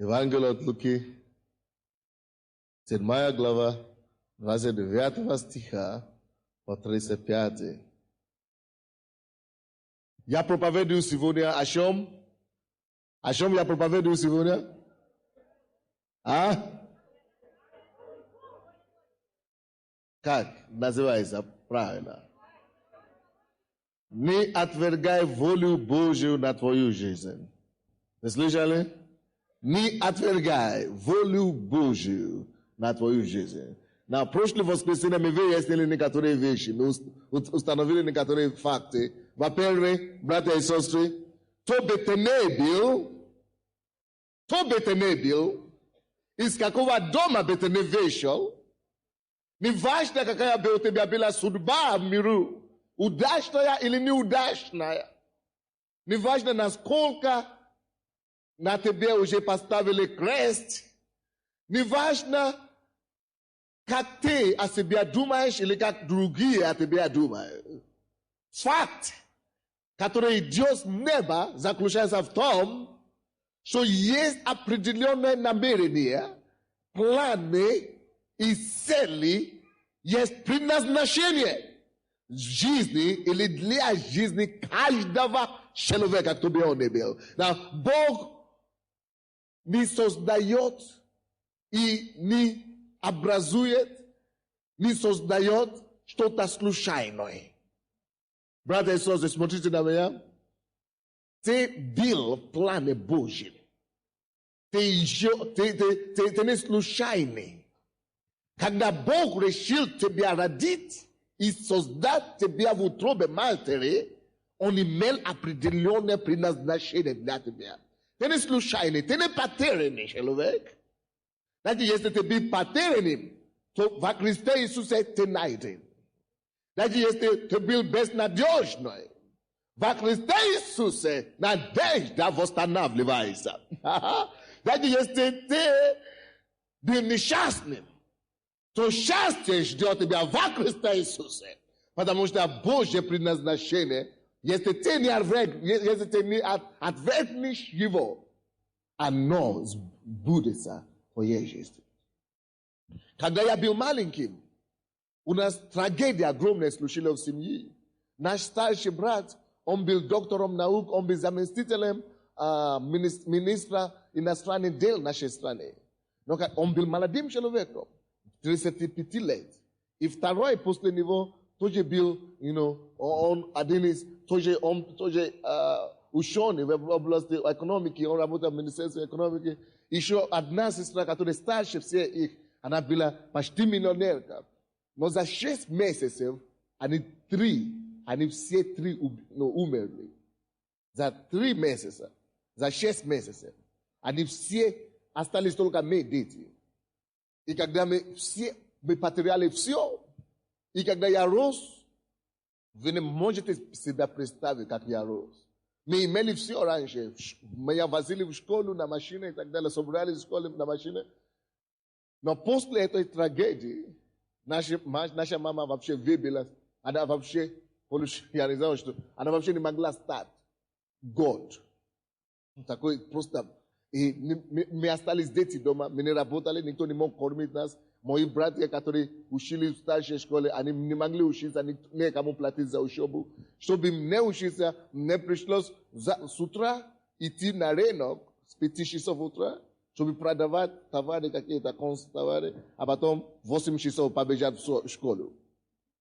Евангелие от Луки, 7 глава, 29 стиха по 35. Я проповедую сегодня о чем? О чем я проповедую сегодня? Как называется правильно? Не отвергай волю Божию на твою жизнь. Вы слышали? Не отвергай волю Божию на твою жизнь. На прошлое воскресенье мы выяснили некоторые вещи, мы установили некоторые факты. Во-первых, братья и сестры, кто бы ты не был, из какого дома бы ты не вышел, не важно, какая бы у тебя была судьба в миру, удачная или неудачная, не важно, насколько на тебе уже поставили крест, не важно, как ты о себе думаешь или как другие о тебе думают. Факт, который идет с неба, заключается в том, что есть определенное намерение, планы и цели, есть предназначение жизни или для жизни каждого человека, кто бы он ни был. Бог не создает и не образует, не создает что-то случайное. Братья и сестры, смотрите на меня. Ты был в плане Божьем. Ты не случайный. Когда Бог решил тебя родить и создать тебя в утробе матери, Он имел определенное предназначение для тебя. Ты не случайный, ты не потерянный человек. Значит, если ты был потерянным, то во Христе Иисусе ты найден. Значит, если ты был безнадежный, во Христе Иисусе надежда восстанавливается. Значит, если ты был несчастным, то счастье ждет тебя во Христе Иисусе. Потому что Божье предназначение, если ты не отвергнешь его, оно сбудется в твоей жизни. Когда я был маленьким, у нас трагедия огромная случилась в семье. Наш старший брат, он был доктором наук, он был заместителем министра иностранных дел нашей страны. Но он был молодым человеком, 35 лет. И второй после него тоже был, он один из, он тоже ученый в области экономики, он работал в Министерстве экономики. Еще одна сестра, которая старше всех их, она была почти миллионерка. Но за 6 месяцев они все три умерли. За 3 месяца, за 6 месяцев, они все остались только мы, дети. И когда мы потеряли все, и когда я рос, вы не можете себя представить, как я рос. Мы имели все раньше. Меня возили в школу на машине и так далее, собрали в школе на машине. Но после этой трагедии, наша мама вообще выбила, она вообще, я не знаю, что, она вообще не могла стать год. Такой просто. И мы остались дети дома, мы не работали, никто не мог кормить нас. Мои братья, которые учились в старшей школе, они не могли учиться, некому платить за учебу. Чтобы мне учиться, мне пришлось с утра идти на рынок с 5 часов утра, чтобы продавать товары какие-то, констовары, а потом в 8 часов побежать в школу.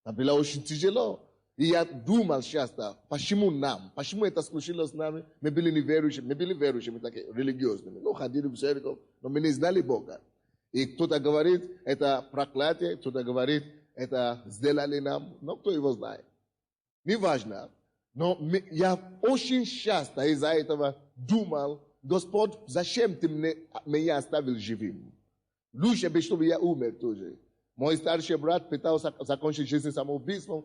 Это было очень тяжело. И я думал часто, почему это случилось с нами? Мы были верующими, такие религиозными. Ходили в церковь, но мы не знали Бога. И кто-то говорит, это проклятие, кто-то говорит, это сделали нам, но кто его знает. Неважно. Но я очень часто из-за этого думал, Господь, зачем ты меня оставил живым? Лучше бы, чтобы я умер тоже. Мой старший брат пытался закончить жизнь самоубийством.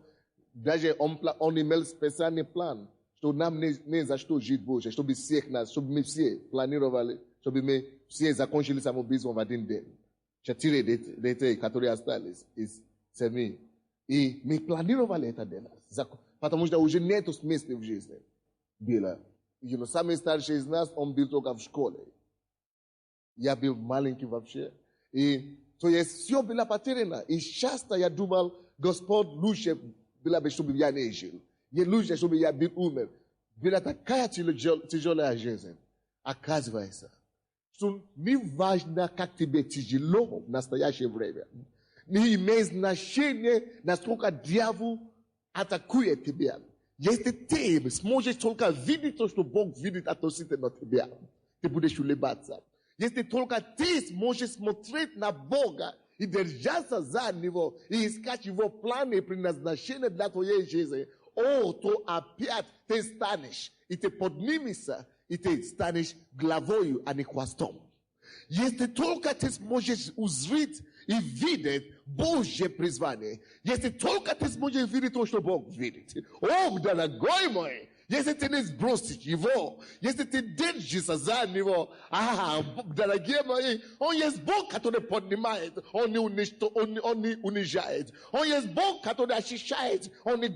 Даже он имел специальный план, что нам не за что жить больше, чтобы всех нас, чтобы мы все планировали, чтобы мы все закончили самоубийством в один день. 4 детей, которые остались из семьи. И мы планировали это для нас. Потому что уже нету смысла в жизни. Было. Самый старший из нас, он был только в школе. я был маленький вообще. И то есть все было потеряно. И часто я думал, Господь лучше было бы, чтобы я не жил. Не лучше, чтобы я был умер. Была такая тяжелая жизнь. Оказывается, что не важно, как тебе тяжело в настоящее время. Не имеет значения, насколько дьявол атакует тебя. Если ты сможешь только видеть то, что Бог видит относительно тебя, ты будешь улыбаться. Если только ты сможешь смотреть на Бога и держаться за Него, и искать Его планы и предназначения для твоей жизни, то опять ты станешь, и ты поднимешься, и ты станешь главою, а не хвостом. Если только ты сможешь узреть и видеть Божье призвание, если только ты сможешь видеть то, что Бог видит, дорогой мой, если ты не сбросишь его, если ты держишься за него, дорогие мои, он есть Бог, который поднимает, он не унижает. Он есть Бог, который очищает, он не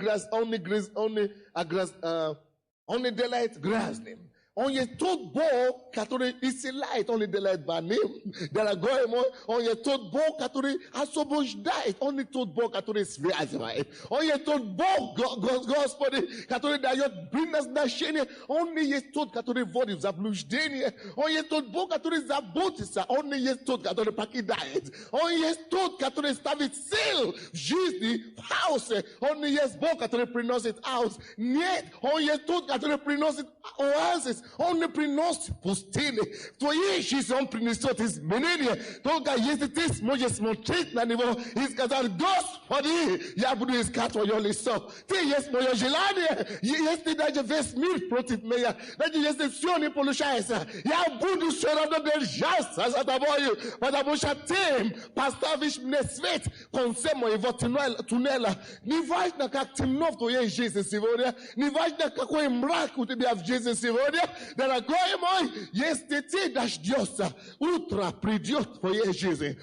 делает грязным. Он есть тот Бог, который исцеляет, он не делает больным. Дорогой мой, он есть тот Бог, который освобождает, он не тот Бог, который связывает. Он есть тот Бог, Господи, который дает предназначение. Он не есть тот, который вводит в заблуждение. Он есть тот Бог, который заботится. Он не есть тот, который покидает. Он есть тот, который ставит сил в жизни, в хаосе. Он не есть Бог, который приносит хаос. Нет, он есть тот, который приносит оазис. Он не приносит пустыни. В твоей жизни он принесет изменения. Только если ты сможешь смотреть на него и сказать: Господи, я буду искать твое лицо. Ты есть мое желание. Если даже весь мир против меня, даже если все не получается, я буду все равно держаться за тобою, потому что ты поставишь мне свет в конце моего туннеля. Не важно, как темно в твоей жизни сегодня, не важно, какой мрак у тебя в жизни сегодня, дорогой мой, если ты дождешься, утро придет в твоей жизни.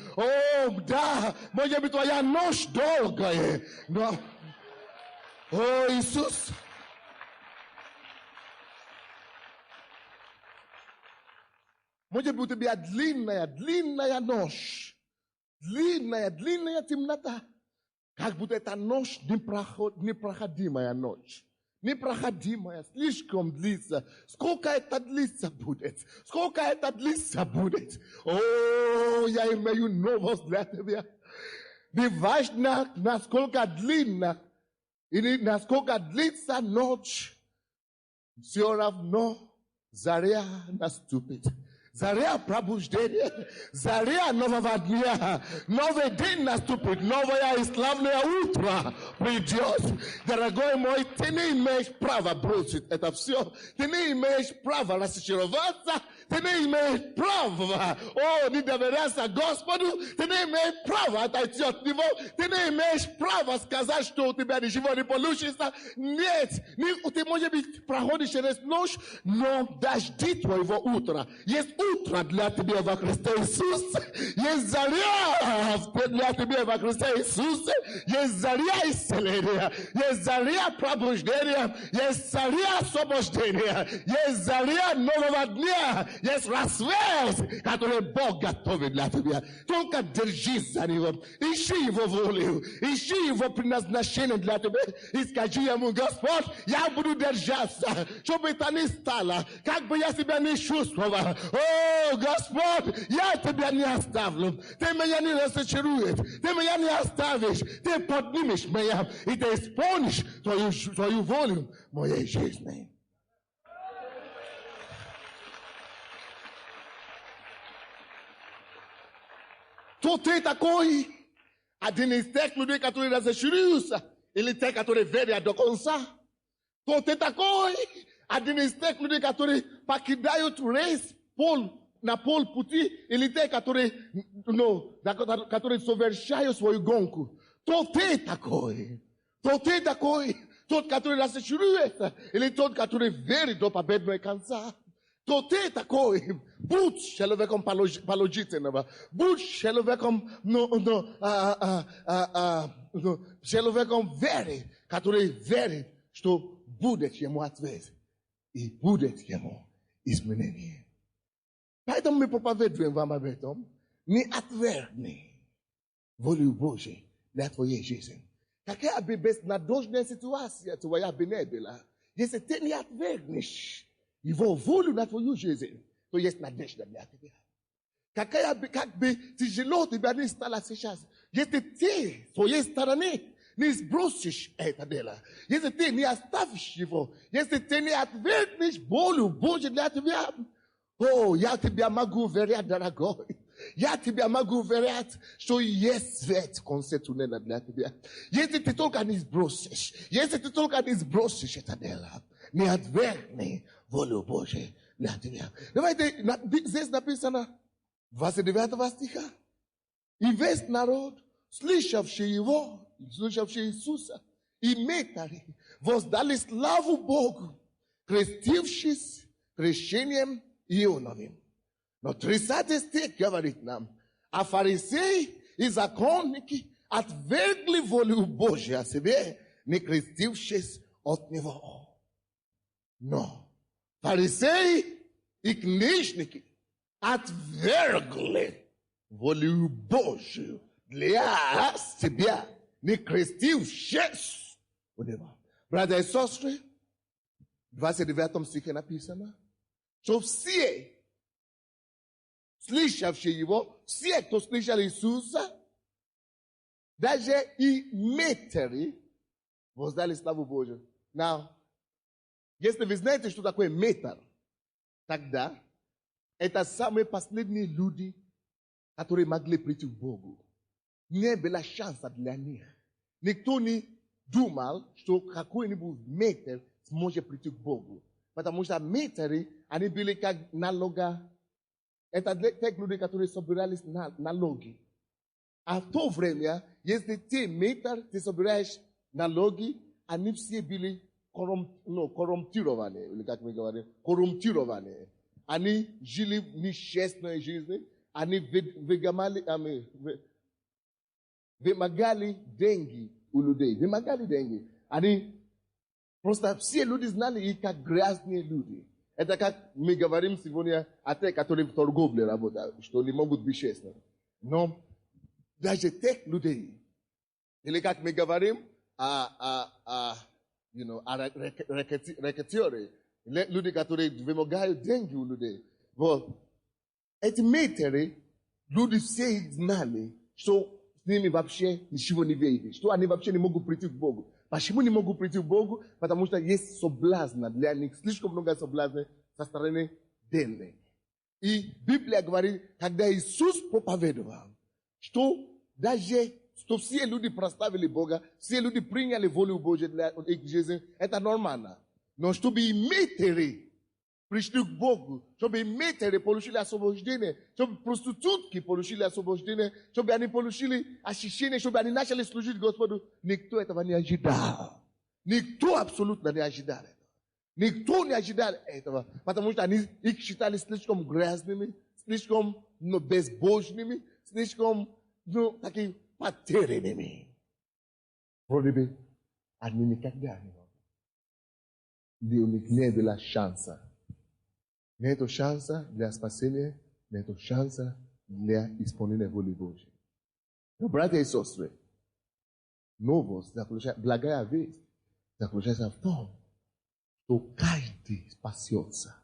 Да, может быть, твоя ночь долгая, но... Иисус! Может быть, у тебя длинная ночь, длинная темнота, как будто эта ночь непроходимая ночь. Непроходимая, слишком длится. Сколько это длиться будет? Сколько это длиться будет? Я имею новость для тебя. Не важно, насколько длинна или насколько длится ночь, все равно заря наступит. Заря пробуждения, заря нового дня, новый день наступит, новое и славное утро придет. Дорогой мой, ты не имеешь права бросить это все. Ты не имеешь права разочароваться. Ты не имеешь права, не доверяться Господу. Ты не имеешь права отойти от Него. Ты не имеешь права сказать, что у тебя ничего не получится. Нет, ты, может быть, проходишь через ночь, но дожди твоего утра. Есть утро для тебя во Христе Иисусе. Есть заря для тебя во Христе Иисусе. Есть заря исцеления. Есть заря пробуждения. Есть заря освобождения. Есть заря нового дня. Есть рассвет, который Бог готовит для тебя. Только держись за Него. Ищи Его волю. Ищи Его предназначение для тебя. И скажи Ему: Господь, я буду держаться, чтобы это не стало, как бы я себя не чувствовал. Господь, я тебя не оставлю. Ты меня не разочаруешь. Ты меня не оставишь. Ты поднимешь меня, и ты исполнишь твою волю в моей жизни. То ты такой, один из тех людей, которые разочаруются, или те, которые верят до конца. То ты такой, один из тех людей, которые покидают рейс на полпути, или те, которые совершают свою гонку. То ты такой, тот, который разочаруется, или тот, который верит до победного конца. То ты такой, будь человеком положительного, будь человеком, человеком веры, который верит, что будет ему ответ и будет ему изменение. Поэтому мы проповедуем вам об этом. Не отвергни волю Божию для твоей жизни. Какая бы безнадежная ситуация твоя бы не была, если ты не отвергнешь его волю на твою жизнь, то есть надежда для тебя. Как бы тяжело тебе не стало сейчас, если ты с своей стороны не сбросишь это дело, если ты не оставишь его, если ты не отвергнешь волю Божию для тебя, о, я тебя могу уверять, дорогой. Я тебя могу уверять, что есть свет в конце туннеля для тебя. Если ты только не сбросишь, это дело, не отвергни волю Божию для тебя. Давайте, здесь написано, 29 стиха. И весь народ, слышавший его, слышавший Иисуса, и метари, воздали славу Богу, крестившись крещением Ионовым. Но 30 стих говорит нам, а фарисеи и законники отвергли волю Божию о себе, не крестившись от него. Но фарисеи и книжники отвергли волю Божию для себя, не крестившись от него. Братья и сестры, в 29 стихе написано, что все, слышавшие его, все, кто слышал Иисуса, даже и метари, воздали славу Божию. Now, если вы знаете, что такое метар, тогда это самые последние люди, которые могли прийти к Богу. Не было шанса для них. Никто не думал, что какой-нибудь метр сможет прийти к Богу. Потому что метры, они были как налога. Это те люди, которые собирались налоги. А в то время, если ты метр, ты собираешь налоги, они все были коррумпированные, или как мы говорим, коррумпированные. Они жили нечестной жизнью, они вымогали деньги у людей. Они просто все люди знали их как грязные люди. Это как мы говорим сегодня о тех, которые в торговле работают, что не могут быть честными. Но даже тех людей, или как мы говорим о рекетёре, люди, которые вымогают деньги у людей. Вот. Эти метры, люди все знали, что с ними вообще ничего не выйдет, что они вообще не могут прийти к Богу. Почему не могут прийти к Богу? Потому что есть соблазн для них, слишком много соблазна со стороны денег. И Библия говорит, когда Иисус проповедовал, что даже что все люди прославили Бога, все люди приняли волю Божию для их жизни, это нормально. Но чтобы и метры пришли к Богу, чтобы и метры получили освобождение, чтобы проститутки получили освобождение, чтобы они получили очищение, чтобы они начали служить Господу, никто этого не ожидал. Никто абсолютно не ожидал этого. Никто не ожидал этого, потому что они их считали слишком грязными, слишком безбожными, слишком такими потерянными. Вроде бы они никогда не могли. У них не было шанса. Нет шанса для спасения, нет шанса для исполнения воли Божьей. Но, братья и сестры, новость, благая весть заключается в том, что каждый спасется.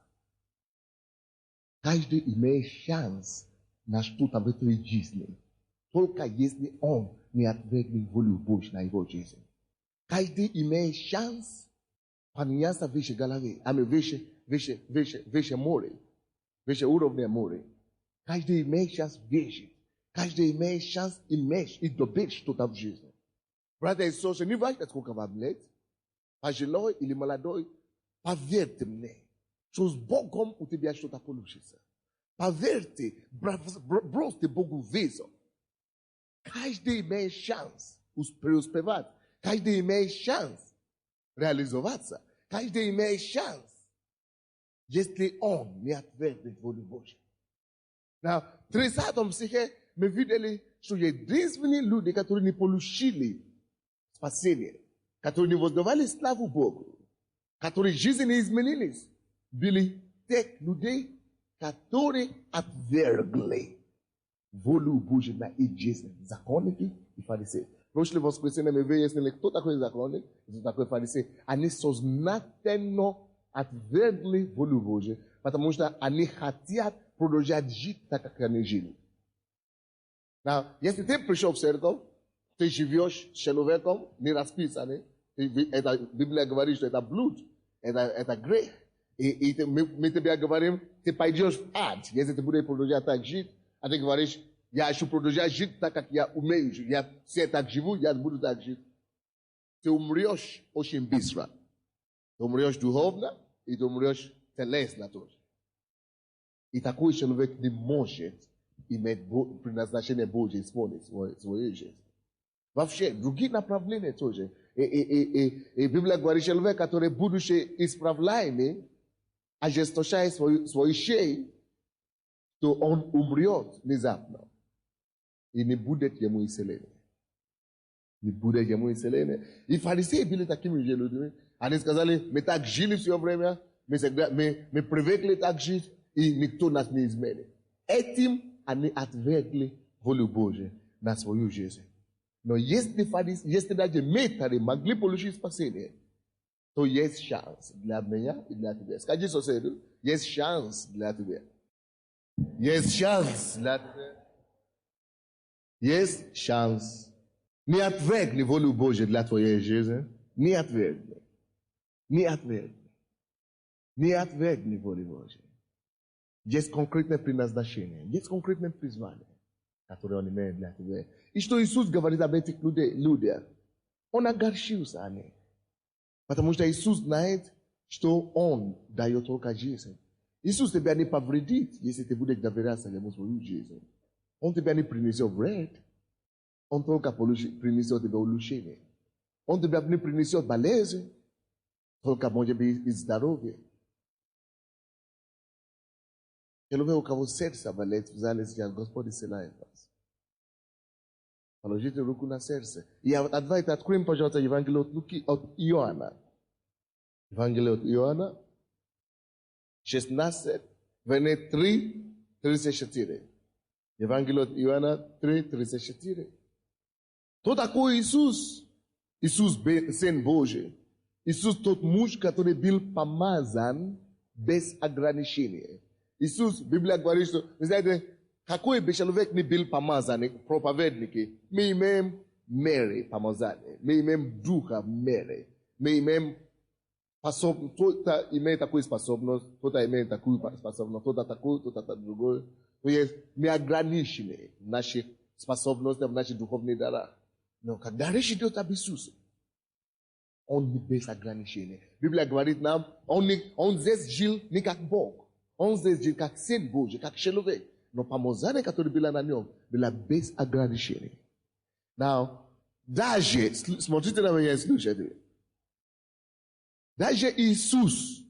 Каждый имеет шанс на что-то в этой жизни, только если он не отвергнет волю Божью на его жизнь. Каждый имеет шанс поменяться выше головы, выше моря, выше уровня моря. Каждый имеет шанс выжить. Каждый имеет шанс иметь и добыть что-то в жизни. Братья и сестры, не важно, сколько вам лет, пожилой или молодой, поверьте мне, что с Богом у тебя что-то получится. Поверьте, бросьте Богу вызов. Каждый имеет шанс преуспевать. Каждый имеет шанс реализоваться. Каждый имеет шанс, если он не отвергнет волю Божью. В 30 стихе мы видели, что единственные люди, которые не получили спасение, которые не воздавали славу Богу, которые жизни не изменились, были тех людей, которые отвергли волю Божию на их жизнь. Законники и фарисеи. Прошлое воскресенье мы выяснили, кто такой законник, кто такой фарисей. Они сознательно отвергли волю Божию, потому что они хотят продолжать жить так, как они жили. Если ты пришел в церковь, ты живешь с человеком не расписанный, Библия говорит, что это блуд, это грех. И мы тебе говорим, ты пойдешь в ад, если ты будешь продолжать так жить, а ты говоришь, я хочу продолжать жить так, как я умею жить. Я все так живу, я буду так жить. Ты умрешь очень быстро. Ты умрешь духовно, и ты умрешь телесно тоже. И такой человек не может иметь предназначение Божье исполнить свою жизнь. Вообще, другие направления тоже. И Библия говорит, человек, который, будучи исправляемый, ожесточая свою шею, то он умрет внезапно. И не будет ему исцеления. Не будет ему исцеления. И фарисеи были такими же людьми. Они сказали, мы так жили все время, мы привыкли так жить, и никто нас не изменит. Этим они отвергли волю Божию на свою жизнь. Но если даже метары могли получить спасение, то есть шанс для меня и для тебя. Скажи соседу, есть шанс для тебя. Есть шанс для тебя. Есть шанс. Не отвергни волю Божию для твоей жизни. Не отвергни. Не отвергни. Не отвергни волю Божию. Есть конкретное предназначение. Есть конкретное призвание, которое он имеет для тебя. И что Иисус говорит об этих людях, он огорчился о них. Потому что Иисус знает, что он дает только жизнь. Иисус тебя не повредит, если ты будешь доверяться ему свою жизнь. Он тебя не принесет вред. Он только принесет тебе улучшение. Он тебя не принесет болезнь. Только может быть и здоровье. Человек, у кого сердце болит, в зале сейчас Господь исцеляет вас. Положите руку на сердце. И давайте откроем, пожалуйста, Евангелие от Иоанна. Евангелие от Иоанна, 16, вернее 3, 34. Евангелие от Иоанна 3, 34. Кто такой Иисус? Иисус, Сын Божий. Иисус тот муж, который был помазан без ограничения. Иисус, Библия говорит, что, вы знаете, какой бы человек не был помазанный, проповедники, мы имеем меры помазания, мы имеем духа меры, мы имеем способность, кто-то имеет такую способность, кто-то имеет такую способность, кто-то такую, кто-то другую. То есть мы ограничены в наших способностях, в наших духовных дарах. Но когда речь идет об Иисусе, он не без ограничений. Библия говорит нам, он здесь жил не как Бог, он здесь жил как Сын Божий, как человек. Но помазание, которое было на нем, было без ограничений. Now, даже, смотрите на меня, слушайте. Даже Иисус,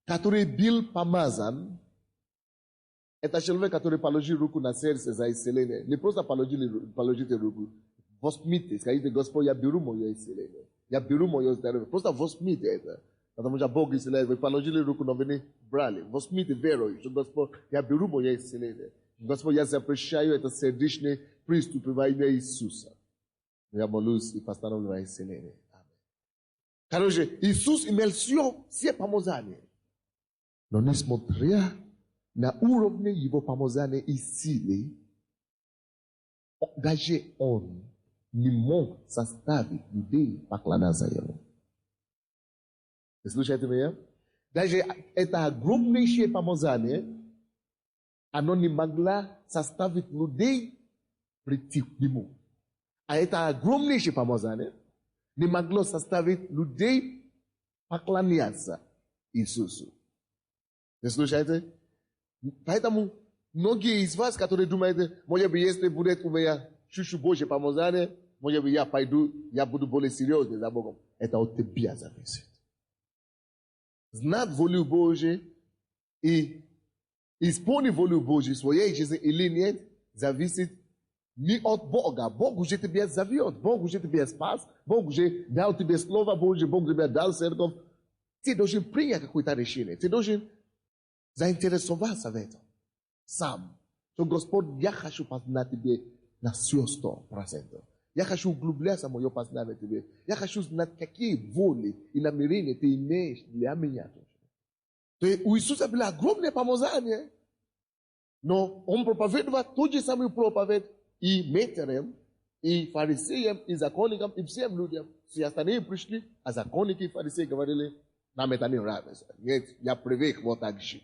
который был помазан, это человек, который положил руку на сердце за исцеление. Не просто положите руку. Возьмите, скажите, Господь, я беру мое исцеление. Я беру мое здоровье. Просто возьмите это. Потому что Бог исцеляет. Вы положили руку, но вы не брали. Возьмите верой, что Господь, я беру мое исцеление. Господь, я запрещаю это сердечный приступ во имя Иисуса. Я молюсь и постановляю исцеление. Аминь. Короче, Иисус имел все помазания. Но несмотря на уровне его помазания и силы, даже он не мог заставить людей поклоняться ему. Вы слушаете меня? Даже это огромнейшее помазание, оно не могло заставить людей прийти к нему. А это огромнейшее помазание не могло заставить людей поклоняться Иисусу. Вы слушаете? Поэтому многие из вас, которые думают, может быть, если будет у меня чуть-чуть больше помазания, может быть, я пойду, я буду более серьезный за Богом. Это от тебя зависит. Знать волю Божию и исполнить волю Божию в своей жизни или нет, зависит не от Бога. Бог уже тебя зовет, Бог уже тебя спас, Бог уже дал тебе слово Божие, Бог тебе дал церковь. Ты должен принять какое-то решение, ты должен заинтересоваться в этом. сам. Что Господь, я хочу познать тебе на все 100%. Я хочу углубляться в мое познание тебе. Я хочу знать, какие воли и намерения ты имеешь для меня. То есть у Иисуса было огромное помазание, но он проповедовал тот же самый проповедь и метрам, и фарисеям, и законникам, и всем людям. Все остальные пришли, а законники и фарисеи говорили, нам это не нравится. Нет, я привык вот так жить.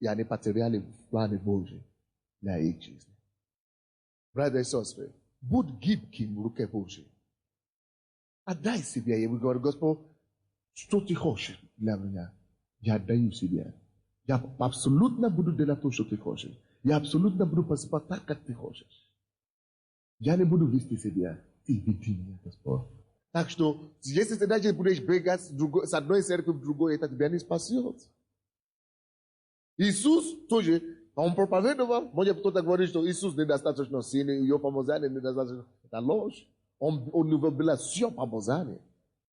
И они потеряли планы Божьи для их жизни. Братья и сестры, будь гибким в руке Божьей. Отдай себя ему, говори, Господь, что ты хочешь для меня? Я отдаю себя. Я абсолютно буду делать то, что ты хочешь. Я абсолютно буду поступать так, как ты хочешь. Я не буду вести себя. Ты веди меня, Господь. Так что, если ты даже будешь бегать с одной церкви в другой, это тебя не спасет. Иисус тоже, он проповедовал, может кто-то говорит, что Иисус недостаточно сильный, ее помазание недостаточно. Это ложь. Он не было все помазание.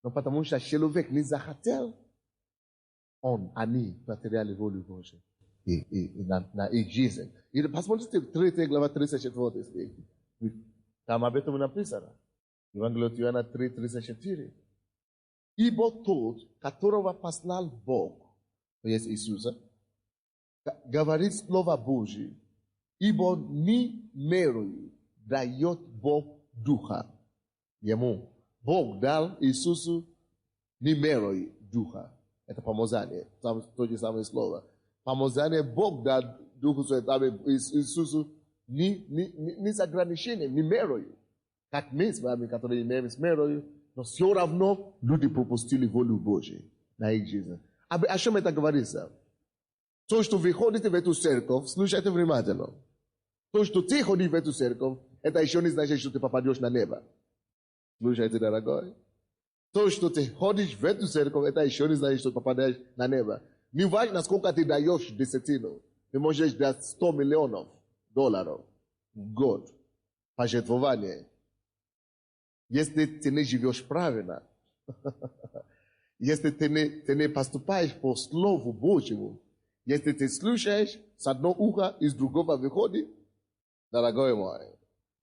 Но потому что человек не захотел, они потеряли волю Божию на их жизнь. И посмотрите, 3 глава, 34 стих. Там об этом написано. Евангелие от Иоанна 3:34. Ибо тот, которого послал Бог, то есть Иисуса, говорит Слово Божие, ибо не мерою дает Бог Духа. Ему Бог дал Иисусу не мерою Духа. Это помазание, то же самое слово. Помазание Бог дал Духу Святому Иисусу не с ограничением, не мерою. Как мы с вами, которые имеем с мерою, но все равно люди пропустили волю Божию на их жизнь. О чем это говорится? То, что вы ходите в эту церковь, слушайте внимательно. То, что ты ходишь в эту церковь, это еще не значит, что ты попадешь на небо. Слушайте, дорогой. То, что ты ходишь в эту церковь, это еще не значит, что ты попадешь на небо. Не важно, сколько ты даешь десятину. Ты можешь дать $100 миллионов в год. Пожертвование. Если ты не живешь правильно, если ты не поступаешь по Слову Божьему, если ты слушаешь с одного уха и с другого выходит, дорогой мой,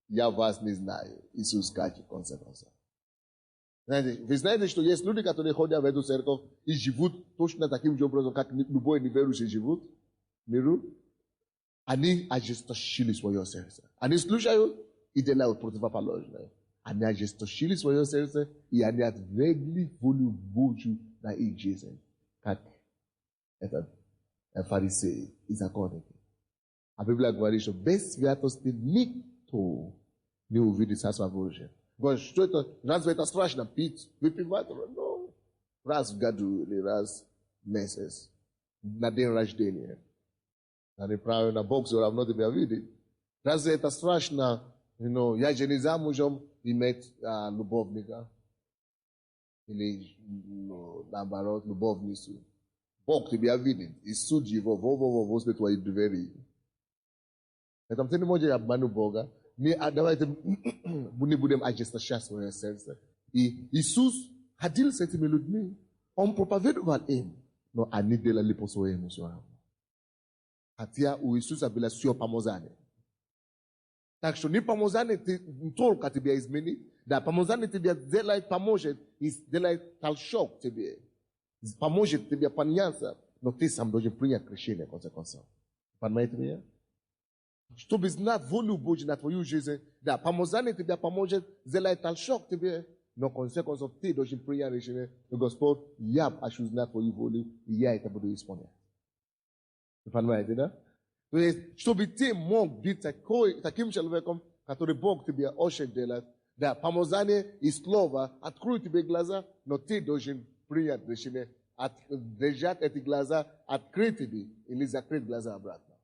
я вас не знаю. Иисус скажет в конце концов. Вы знаете, что есть люди, которые ходят в эту церковь и живут точно таким же образом, как любой неверующий живут в миру. Они ожесточили свое сердце. Они слушают и делают противоположное. Они ожесточили свое сердце и они отвергли волю Божью на их жизнь. Как этот фарисей и законники. А Библия говорит, что без святости никто не увидит Царство Божие. Говорит, что это, разве это страшно пить, выпивать? Ну, раз в году или раз в месяц, на день рождения. Они правильно, Бог все равно тебя видит. Разве это страшно, я же не замужем иметь любовника? Или, наоборот, любовницу. Бог тебя видит и судит его возле твоей двери. Поэтому ты не можешь обмануть Бога. Давайте не будем ожесточать свое сердце. И Иисус ходил с этими людьми. Он проповедовал им. Но они делали по своему своему. Хотя у Иисуса было все помазание. Так что не помазание только тебя изменит. Да, помазание тебя делает, поможет, и делает толчок тебе. Поможет тебе подняться, но ты сам должен принять крещение, в конце концов. Понимаете меня? Чтобы знать волю Божью на твою жизнь, да, помазание тебя поможет, сделает толчок тебе, но в конце концов ты должен принять решение, Господь, я хочу знать твою волю, и я это буду исполнять. Вы понимаете, да? То есть, чтобы ты мог быть таким человеком, который Бог тебе очень делает, да, помазание и слово откроют тебе глаза, но ты должен принять решение, держать эти глаза открытыми или закрыть глаза обратно.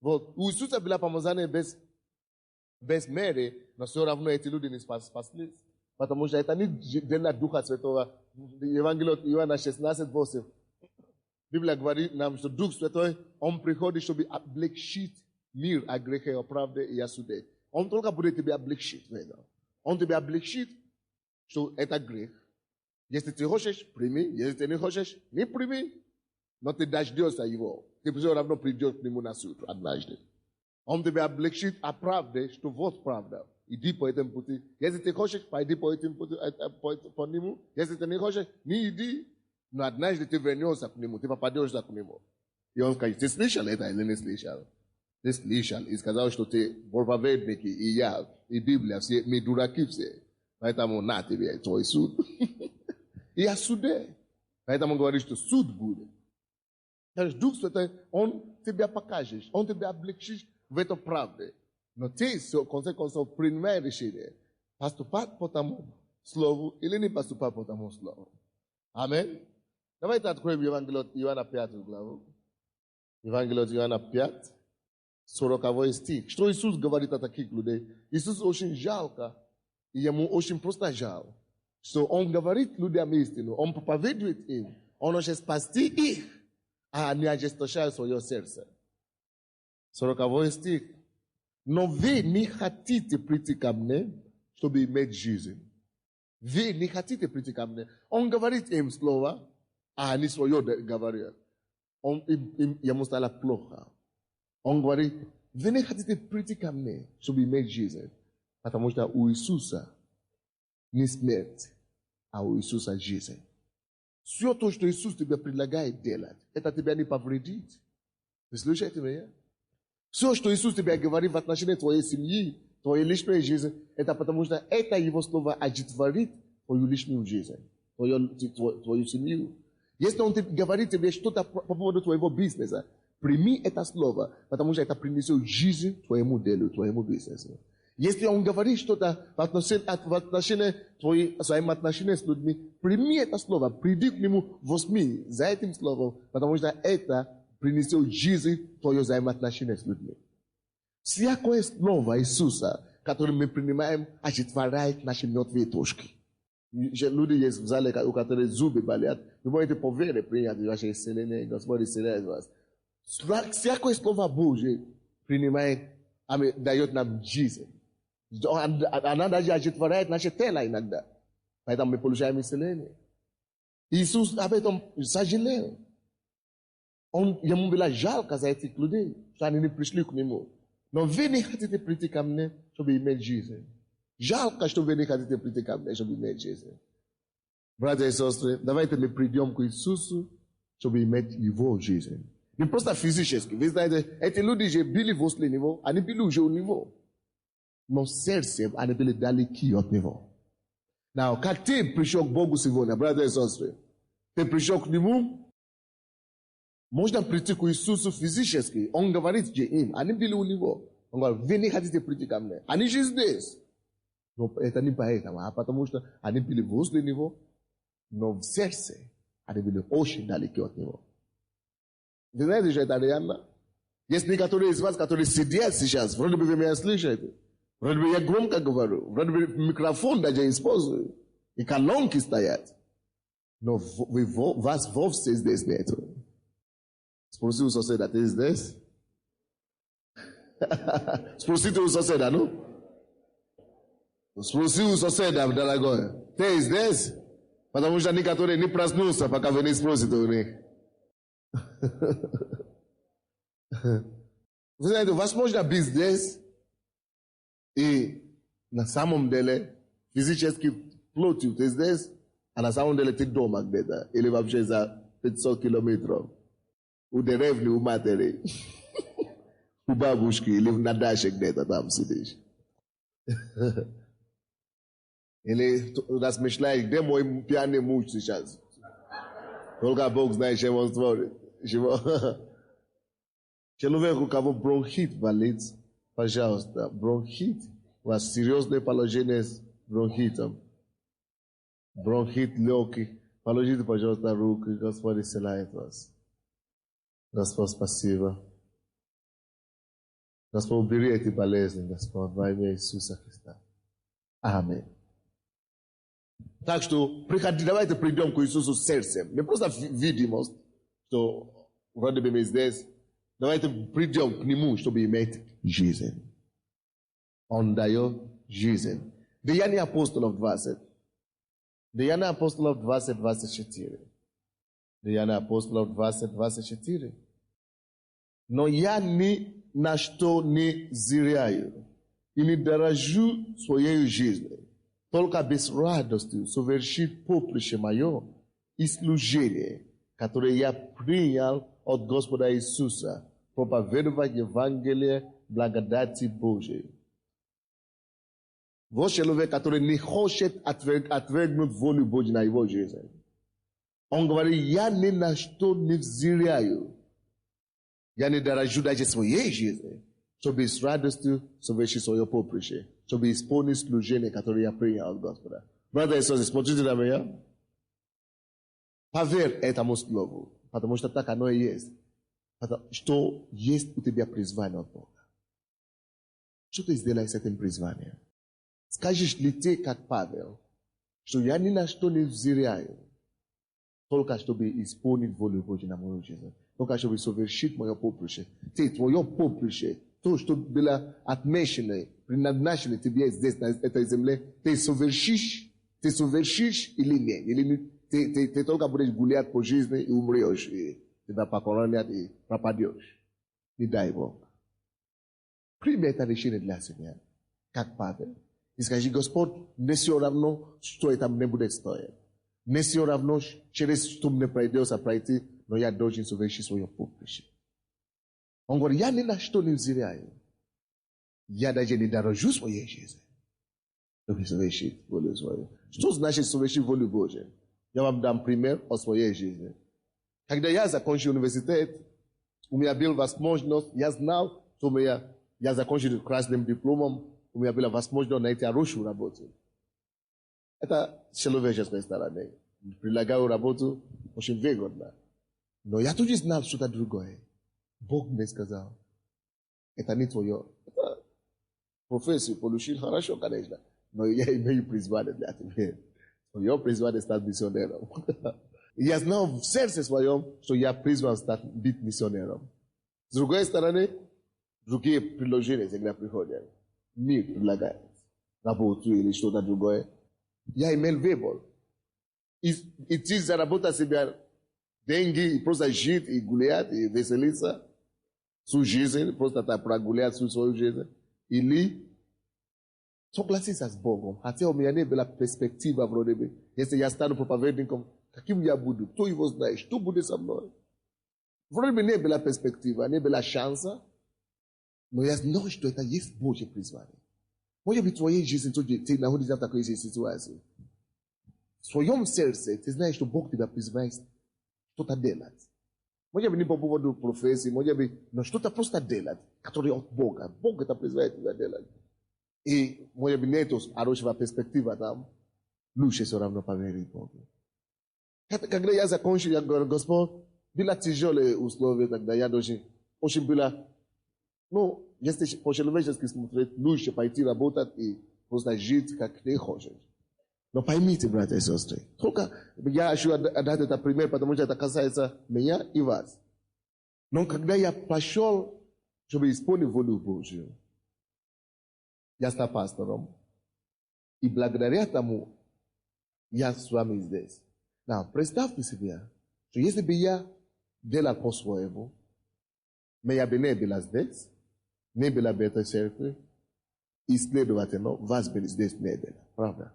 Вот, у Иисуса было помазание без меры, но все равно эти люди не спаслись. Потому что это не дело Духа Святого. Евангелие от Иоанна 16:8. Библия говорит нам, что Дух Святой, Он приходит, чтобы облегчить мир о грехе, о правде и о суде. Он только будет тебя облегчить. Он тебя облегчит, что это грех. Если ты хочешь, прими. Если ты не хочешь, не прими. Но ты дождешься его. Ти прийшов равно прийдеш к нему на суд однажды. Он тебя облегчит оправдой, что вот правда. Иди по этому пути. Если ты хочешь, пойди по этому пути, по нему. Если ты не хочешь, не иди. Но однажды ты вернешься к нему, ты попадешь к нему. И он скажет, ты слышал это или не слышал? Ты слышал. И сказал, что ты проповедники, и я, и Библия, все, мы дураки все. Поэтому на тебе твой суд. И я суде. Поэтому говорит, что суд будет. Дух Святой, он тебя покажет, он тебя облегчит в этой правде. Но ты, в конце концов, принимай решение, поступать по тому слову или не поступать по тому слову. Аминь. Давайте откроем Евангелие от Иоанна 5 главу. Евангелие от Иоанна 5, 40 стих. Что Иисус говорит о таких людей? Иисус очень жалко, и ему очень просто жаль. Что он говорит людям истину, он проповедует им, он хочет спасти их, а не ожесточает свое сердце. 40 стих. Но вы не хотите прийти ко мне, чтобы иметь жизнь. Вы не хотите прийти ко мне. Он говорит им слово, а они свое говорят. Ему стало плохо. Он говорит, вы не хотите прийти ко мне, чтобы иметь жизнь. Потому что у Иисуса не смерть, а у Иисуса жизнь. Все то, что Иисус тебе предлагает делать, это тебя не повредит. Вы слушаете меня? Все, что Иисус тебе говорит в отношении твоей семьи, твоей личной жизни, это потому что это Его слово одухотворит твою личную жизнь, твою семью. Если Он говорит тебе что-то по поводу твоего бизнеса, прими это слово, потому что это принесет жизнь твоему делу, твоему бизнесу. Если Он говорит что-то в отношении своим отношениям с людьми, прими это слово, приди к Нему, возьми за этим словом, потому что это принесет жизнь твое взаимоотношение с людьми. Всякое слово Иисуса, которое мы принимаем, оживотворяет наши мертвые точки. Люди есть в зале, у которых зубы болят. Вы можете по вере принять ваше исцеление, Господь исцеляет вас. Всякое слово Божье принимает, дает нам жизнь. Она даже оживотворяет наше тело иногда. Поэтому мы получаем исцеление. Иисус об этом сожалел. Ему было жалко за этих людей, что они не пришли к Нему. Но вы не хотите прийти ко мне, чтобы иметь жизнь. Жалко, что вы не хотите прийти ко мне, чтобы иметь жизнь. Братья и сестры, давайте мы придем к Иисусу, чтобы иметь Его жизнь. Не просто физически. Вы знаете, эти люди же были возле Него, они были уже у Него. Но сердцем они были далеки от Него. Как ты пришел к Богу сегодня, братья и сестры, ты пришел к Нему, можно прийти к Иисусу физически. Он говорит же им, они были у Него. Он говорит, вы не хотите прийти ко мне. Они же здесь. Но это не поэтому, а потому что они были возле Него, но в сердце они были очень далеки от Него. Вы знаете, что это реально? Есть некоторые из вас, которые сидят сейчас, вроде бы вы меня слышите, вроде бы я громко говорю, вроде бы микрофон даже использую, и колонки стоят, но вас вовсе здесь нету. Спроси у соседа, ты здесь? Спросите у соседа, ну? Спроси у соседа, дорогой, ты здесь? Потому что некоторые не проснулся, пока вы не спросите у них. Вы знаете, возможно быть здесь, и на самом деле, физически плотью ты здесь, а на самом деле ты дома где-то, или вообще за 500 километров. У деревни, у матери, у бабушки, или на даче где-то там сидишь. Или размышляешь, где мой пьяный муж сейчас? Только Бог знает, чем он творит. Человек, у кого бронхит болит, пожалуйста, бронхит, у вас серьезное положение с бронхитом. Бронхит легких, положите, пожалуйста, руки, Господь исцеляет вас. Господь, спасибо. Господь, убери эти болезни, Господь, во имя Иисуса Христа. Аминь. Так что давайте придем к Иисусу с сердцем. Не просто видимость, что вроде бы мы здесь. Давайте придем к Нему, чтобы иметь жизнь. Он дает жизнь. Деяния апостолов 20. Деяния апостолов 20, 24. Деяния апостолов 20, 24. No ya ni nashto ni ziriayo. Ili daraju svojeju жизни. Только без радости совершить поприще мое и служение, которое я принял от Господа Иисуса, проповедовать Евангелие благодати Божией. Вот человек, который не хочет отвергнуть волю Божью на его жизнь. Он говорит, я ни на что не взираю. Я не дорожу даже своей жизни, чтобы с радостью совершить свое поприще, чтобы исполнить служение, которое я принял от Господа. Братья и сестры, смотрите на меня. Поверь этому слову, потому что так оно и есть. Что есть у тебя призвание от Бога. Что ты сделаешь с этим призванием? Скажешь ли ты, как Павел, что я ни на что не взираю, только чтобы исполнить волю Божью на мою жизнь, только чтобы совершить мое поприще. Ты, твое поприще, то, что было отмечено, предназначено тебе здесь, на этой земле, ты совершишь или нет. Или ты только будешь гулять по жизни и умрешь, и тебя покоронят и пропадешь. Не дай Бог. Прими это решение для себя, как Павел. И скажи, Господь, не все равно, что это мне будет стоить. Не все равно, через что мне придется пройти, но я должен совершить свое поприще. Он говорит, я ни на что не взираю. Я даже не дорожу своей жизни, чтобы совершить волю свою. Что значит совершить волю Божию? Я вам дам пример о своей жизни. Когда я закончил университет, у меня была возможность, я знал, что я закончил красным дипломом, у меня была возможность найти хорошую работу. Это человеческая сторона. Предлагаю работу очень выгодно. Но я тоже знал что-то другое. Бог мне сказал, это не твое. Это профессию получил хорошо, конечно. Но я имею призвание для тебя. Твое призвание стать миссионером. Я знал в сердце своем, что я призван быть миссионером. С другой стороны, другие предложения всегда приходят. Мир предлагает работу или что-то другое. Я имел выбор. Идти заработать себе деньги и просто жить и гулять и веселиться всю жизнь, просто так прогулять всю свою жизнь. Или согласиться с Богом. Хотя у меня не была перспектива вроде. Если я стану проповедником, каким я буду? Кто его знает? Что будет со мной? Вроде не была перспектива, не была шанса. Но я знаю, что это есть Божье призвание. Может быть, в твоей жизни ты находишься в такой ситуации. В своем сердце ты знаешь, что Бог тебя призывает что-то делать. Может быть, не по поводу профессии, может быть, но что-то просто делать, которое от Бога. Бог это призывает тебя делать. И, может быть, нету хорошего перспектива там, лучше все равно поверить Богу. Когда я закончил, я говорю, Господь, было тяжелые условия, тогда я очень было, если по-человечески смотреть, лучше пойти работать и просто жить, как ты хочешь. Но поймите, братья и сестры, только я хочу отдать этот пример, потому что это касается меня и вас. Но когда я пошел, чтобы исполнить волю Божью, я стал пастором, и благодаря тому я с вами здесь. Представьте себе, что если бы я делал по-своему, я бы не был здесь, не была бы этой церкви, и, следовательно, вас бы здесь не было. Правда?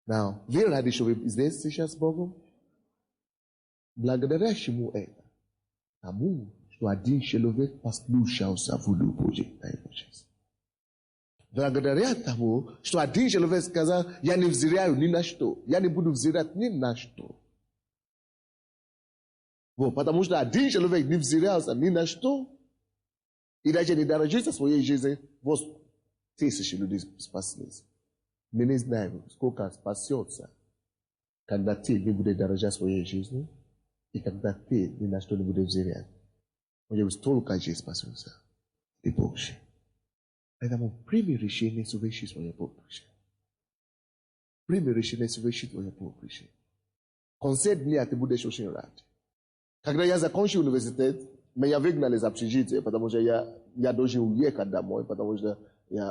Вы рады, что вы здесь сейчас с Богом? Благодаря чему это? Тому, что один человек послушался волю Божьей на его жизнь. Благодаря тому, что один человек сказал, я не взираю ни на что, я не буду взирать ни на что. Потому что один человек не взирался ни на что, и даже не дорожится своей жизнью, вот тысячи людей спаслись. Мы не знаем, сколько спасется, когда ты не будешь дорожить своей жизнью, и когда ты ни на что не будешь взирать. Может быть, столько людей спасется. И Божье. Поэтому прими решение совершить свое поприще. Прими решение совершить свое поприще. Концерт дня ты будешь очень рад. Когда я закончил университет, меня выгнали из общежития, потому что я должен уехать домой, потому что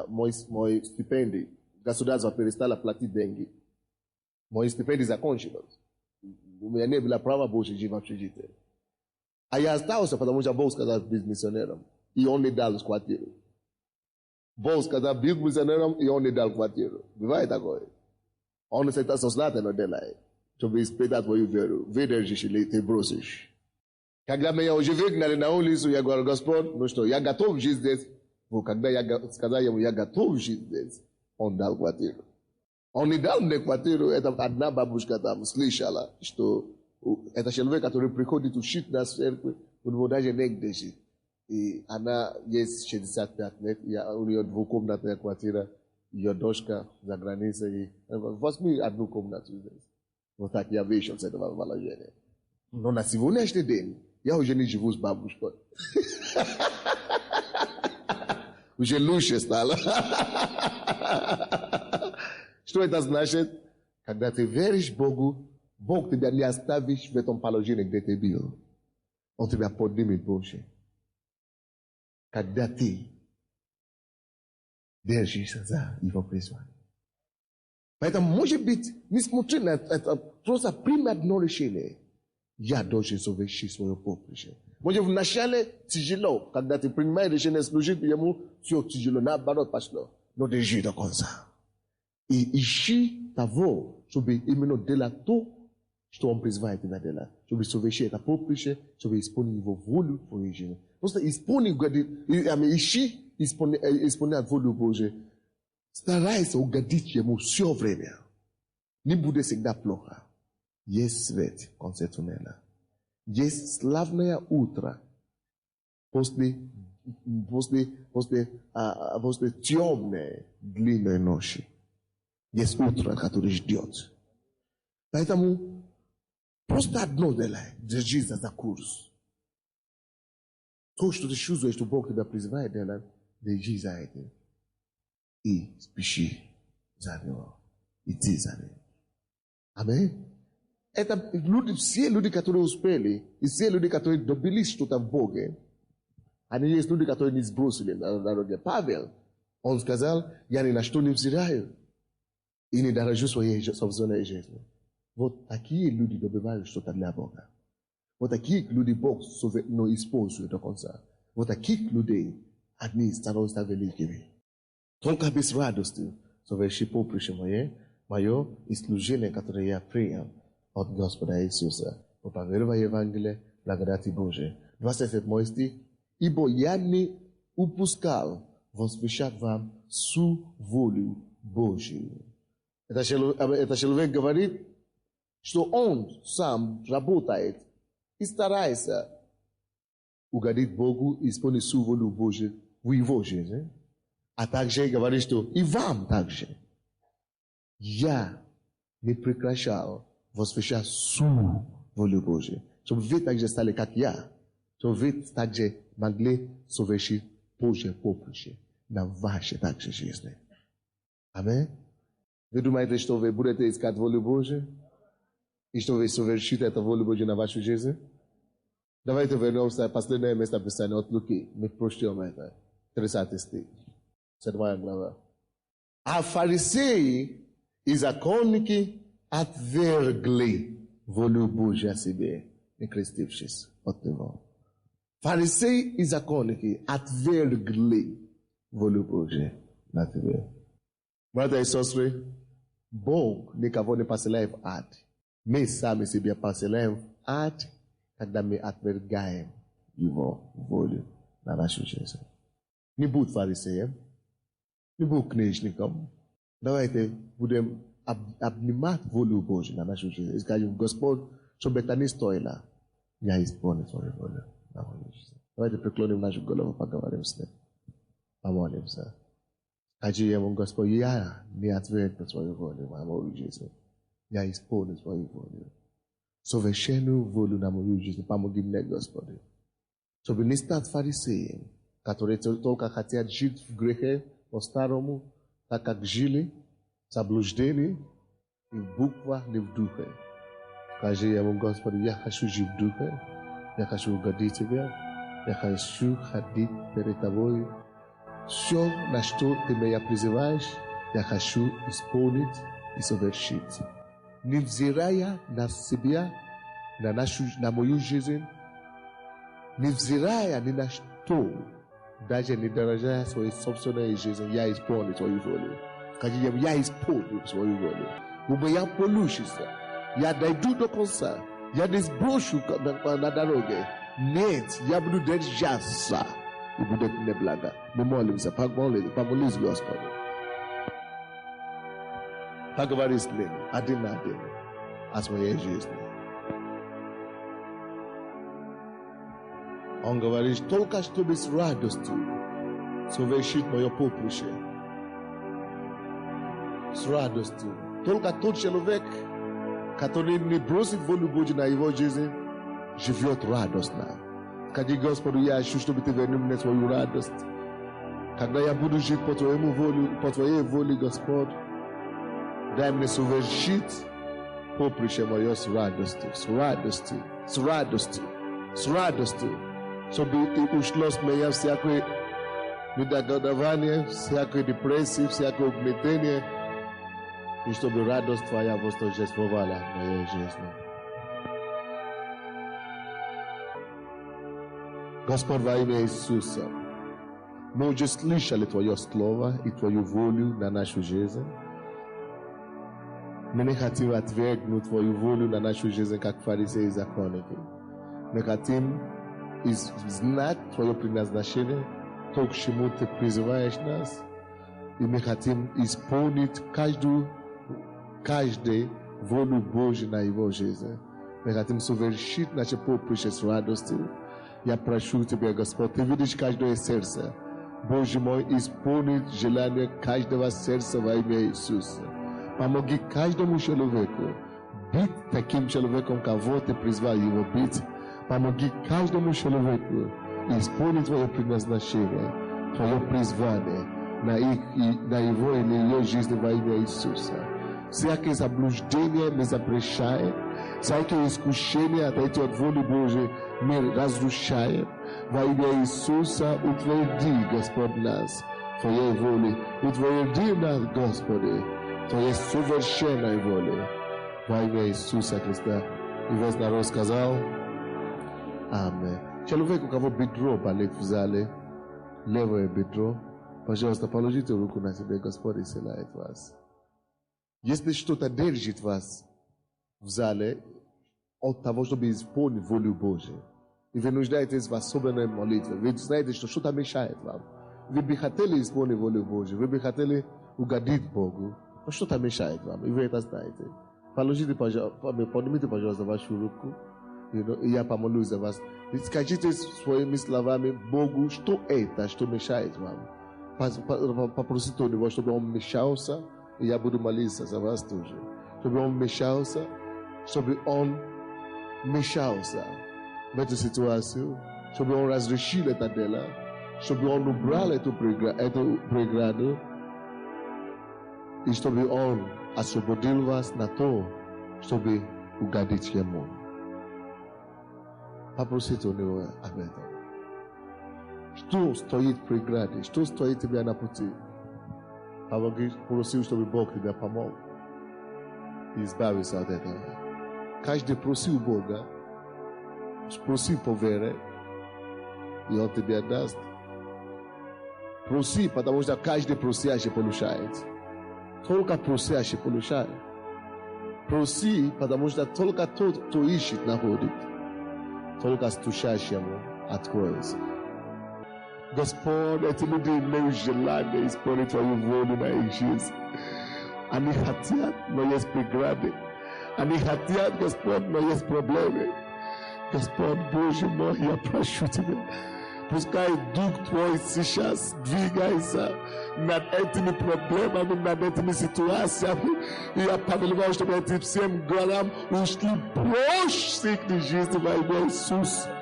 мой стипендий, государство перестало платить деньги. Мой стипендий закончилось. У меня не было права больше жить в общежитии. Aí está o para muita bolsa da missionária e onde dá os quarteiros. Bolsa da missionária e onde dá o quarteiro. Vai estar agora. Onde você está soslata no dela. To be expected for you ver gente tem brosses. Когда меня уже выгнали на улицу, я говорю: Господь, ну что, я готов жить здесь. Вот когда я сказал ему: я готов жить здесь, он дал квартиру. Он не дал мне квартиру, это одна бабушка там слышала, что это человек, который приходит учить нас в церкви, у него даже негде жить. И она есть 65 лет, у нее двухкомнатная квартира, ее дочка за границей. Возьми одну комнату здесь. Вот так я вышел с этого положения. Но на сегодняшний день я уже не живу с бабушкой. Уже лучше стало. Что это значит? Когда ты веришь Богу, Бог тебя не оставит в этом положении, где ты был. Он тебя поднимет больше. Когда ты держишься за его призвание. Поэтому, может быть, несмотря на это, просто прими одно решение. Я должен совершить свое поприще. Может, вначале тяжело, когда ты принимаешь решение служить ему, все тяжело, наоборот пошло. Но держи до конца. И ищи того, чтобы именно делать то, что он призывает тебя делать. Чтобы совершить это поприще, чтобы исполнить его волю в твоей жизни. Просто ищи исполнять волю Божию. Старайся угодить ему все время. Не будет всегда плохо. Есть свет концертунела. Есть славное утро после темной длинной ночи. Есть утро, которое ждет. Поэтому просто одно делай. Держись за курс. То, что ты чувствуешь, что Бог тебя призывает делать, держись за этим. И спеши за него. Иди за ним. Аминь. Это люди, все люди, которые успели, и все люди, которые добились что-то в Боге, они есть люди, которые не сбросили на дороге. Павел, он сказал: я ни на что не взираю и не дорожу своей собственной жизнью. Вот такие люди добивают что-то для Бога. Вот таких людей Бог использует до конца. Вот таких людей одни становятся великими. Только без радости соверши поприще мое и служение, которое я принял от Господа Иисуса. По поверовать в Евангелие, благодати Божией. 27 стих. Ибо я не упускал возвещать вам всю волю Божию. Это человек говорит, что он сам работает и старается угодить Богу и исполнить всю волю Божию в его жизни. А также говорит, что и вам также. Я не прекращал возвещать всю волю Божию. Чтобы вы также стали, как я. Чтобы вы также могли совершить Божье поприще на вашей также жизни. Аминь. Вы думаете, что вы будете искать волю Божию? И что вы совершите эту волю Божию на вашу жизнь? Давайте вернемся к последнему месту Писания от Луки. Мы прочтем это. 30 стих. 7 глава. А фарисеи и законники отвергли волю Божию о себе, не крестившись от него. Фарисеи и законники отвергли волю Божию на тебе. Братья и сестры, Бог никого не посылает в ад. Мы сами себя посылаем в ад, когда мы отвергаем его волю на нашу жизнь. Не будь фарисеем, не будь книжником. Давайте будем обнимать волю Божию на нашу жизнь. И скажем: Господь, чтобы это не стоило, я исполню свою волю на мою жизнь. Давайте преклоним нашу голову, поговорим с ним. Помолимся. Скажи ему: Господь, я не отвергну свою волю на мою жизнь. Я исполню свою волю. Совершенную волю на мою жизнь. Помоги мне, Господи. Чтобы не стать фарисеем, которые только хотят жить в грехе по-старому, так как жили, заблуждены, и в буквах, не в духе. Скажи ему: Господи, я хочу жить в духе, я хочу угодить Тебе, я хочу ходить перед Тобой. Все, на что Ты меня призываешь, я хочу исполнить и совершить. Не взирая на себя, на мою жизнь, Невзирая ни на что, даже не дорожая своей собственной жизнью, я исполню твою волю. Скажи ему, я исполню свою волю. У меня получится. Я дойду до конца. Я не сброшу на дороге. Нет, я буду держаться. И будет мне благо. Мы молимся, помолись Господу. Поговори с ним, один на один, о своей жизни. Он говорит, только чтобы с радостью совершить мое поприще. С радостью. Только тот человек, который не бросит волю Божью на его жизнь, живет радостно. Скажи Господу, я ищу, чтобы ты вернул мне свою радость. Когда я буду жить по твоей воле, Господь, дай мне совершить поприще мое с радостью, с радостью, с радостью, с радостью. Чтобы ты ушло с меня всякое недогадование, всякое депрессия, всякое угнетение, и чтобы радость твоя восторжествовала в моей жизни. Господь, во имя Иисуса, мы уже слышали Твое Слово и Твою волю на нашу жизнь. Мы не хотим отвергнуть Твою волю на нашу жизнь, как фарисеи и законники. Мы хотим знать Твое предназначение, то, к чему Ты призываешь нас. И мы хотим исполнить каждую волю Божью на Его жизнь. Мы хотим совершить наше поприще с радостью. Я прошу Тебя, Господь, Ты видишь каждое сердце. Боже мой, исполнить желание каждого сердца во имя Иисуса. Помоги каждому человеку быть таким человеком, кого Ты призвал его быть. Помоги каждому человеку исполнить Твое предназначение, Твое призвание на его и на ее жизнь во имя Иисуса. Всякое заблуждение мы запрещаем, всякое искушение отойти от воли Божией мы разрушаем. Во имя Иисуса утверди, Господь, нас Твоей волей. Утверди нас, Господи, Твоей совершенной волей. Во имя Иисуса Христа. И весь народ сказал Аминь. Человек, у кого бедро болит в зале, левое бедро, пожалуйста, положите руку на себя, Господь исцеляет вас. Если что-то держит вас в зале от того, чтобы исполнить волю Божию, и вы нуждаетесь в особенной молитве, вы знаете, что что-то мешает вам, вы бы хотели исполнить волю Божию, вы бы хотели угодить Богу, но что-то мешает вам, и вы это знаете. Поднимите, пожалуйста, вашу руку, и я помолюсь за вас. И скажите своими словами Богу, что это, что мешает вам. Попросите у Него, чтобы Он мешался, и я буду молиться за вас тоже. Чтобы Он мешался в эту ситуацию, чтобы Он разрешил это дело, чтобы Он убрал эту преграду, и чтобы Он освободил вас на то, чтобы угодить Ему. Попросите у Него об этом. Что стоит в преграде? Что стоит тебя на пути? Просил, чтобы Бог тебя помог и избавился от этого. Каждый просил Бога, проси по вере, и Он тебе даст. Проси, потому что каждый просящий получает. Только просящий получает. Проси, потому что только тот, кто ищет, находит. Только стучащему откроется. Господь, эти люди имеют желание исполнить Твою волю на их жизнь. Они хотят, но есть преграды. Они хотят, Господь, но есть проблемы. Господь, Боже мой, я прошу Тебя, пускай Дух Твой сейчас двигается над этими проблемами, над этими ситуациями. И я повелеваю, чтобы эти всем горам ушли прочь с их жизни во имя Иисуса.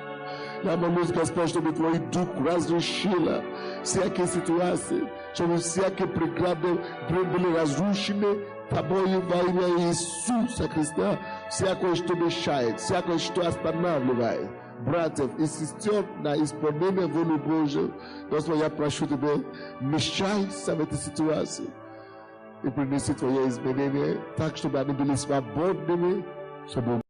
Я молюсь, Господь, чтобы Твой Дух разрешил всякие ситуации, чтобы всякие преграды были разрушены Тобою во имя Иисуса Христа. Всякое, что мешает, всякое, что останавливает братьев и сестер на исполнение воли Божьей. Господь, я прошу Тебя, вмешайся в этой ситуации и принеси Твое изменение так, чтобы они были свободными, чтобы